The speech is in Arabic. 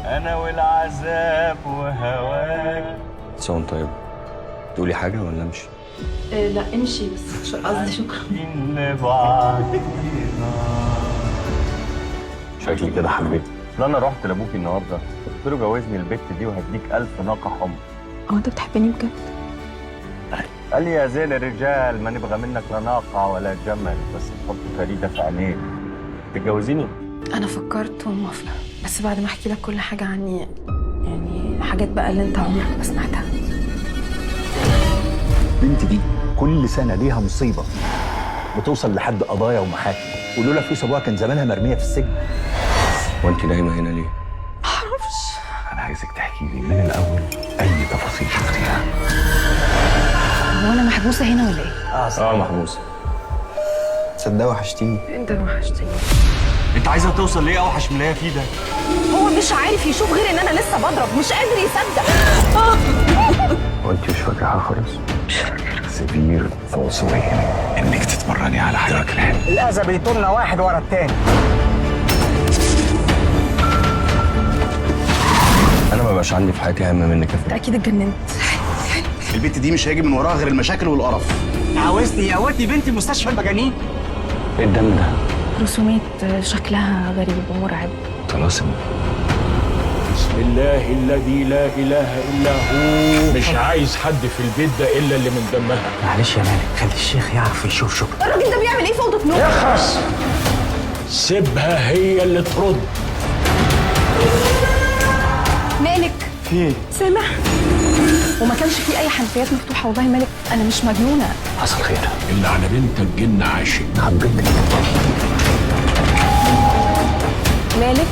انا والعذاب وهواك. سون طيب، تقولي حاجة ولا امشي؟ لا امشي، بس شو قصدي شكرا. شكلي كده حبيت. لا انا رحت لابوكي النهارده قلت له جوزني البت دي وهديك 1000 ناقه حمر. هو انت بتحبني بجد؟ قال لي يا زين الرجال ما نبغى منك لا ناقه ولا جمل، بس تحط فريده في عينيك. تتجوزيني؟ انا فكرت وموافقه، بس بعد ما احكي لك كل حاجه عني، يعني حاجات بقى اللي انت عمرك ما سمعتها. البنت دي كل سنه ليها مصيبه بتوصل لحد قضايا ومحاكم، ولولا فلوس ابوها كان زمانها مرميه في السجن. وانت نايمة هنا ليه؟ معرفش. انا عايزك تحكي لي من الاول اي تفاصيل شفتيها. هو انا محبوسه هنا ولا ايه؟ محبوس. تصدق وحشتيني. انت وحشتني. انت عايزه توصل ليه اوحش من اللي هي فيه ده؟ هو مش عارف يشوف غير ان انا لسه بضرب، مش قادر يصدق. وانت مش فاكرها خالص؟ مش فاكر. سيفير فولس اويكنينج، انك تتمرني على حضرتك الحلم. الأذى بيطولنا واحد ورا التاني. انا ما بقاش عندي في حياتي اهم منك يا انت فندم. اكيد اتجننت. البنت دي مش هيجي من وراها غير المشاكل والقرف. عاوزني يودي بنتي مستشفى المجانين؟ ايه الدم ده؟ رسومات شكلها غريب ومرعب. طلاسم. بسم الله الذي لا إله إلا هو. مش عايز حد في البيت ده إلا اللي من دمها. معلش يا مالك، خلي الشيخ يعرف يشوف شغل. الراجل ده بيعمل ايه في اوضه نوم؟ اخرس، سيبها هي اللي ترد. مالك؟ في سامع؟ وما كانش في اي حنفيات مفتوحه. والله مالك انا مش مجنونه. حصل خير. اللي على بنتك جن عاشق. حبيتك. مالك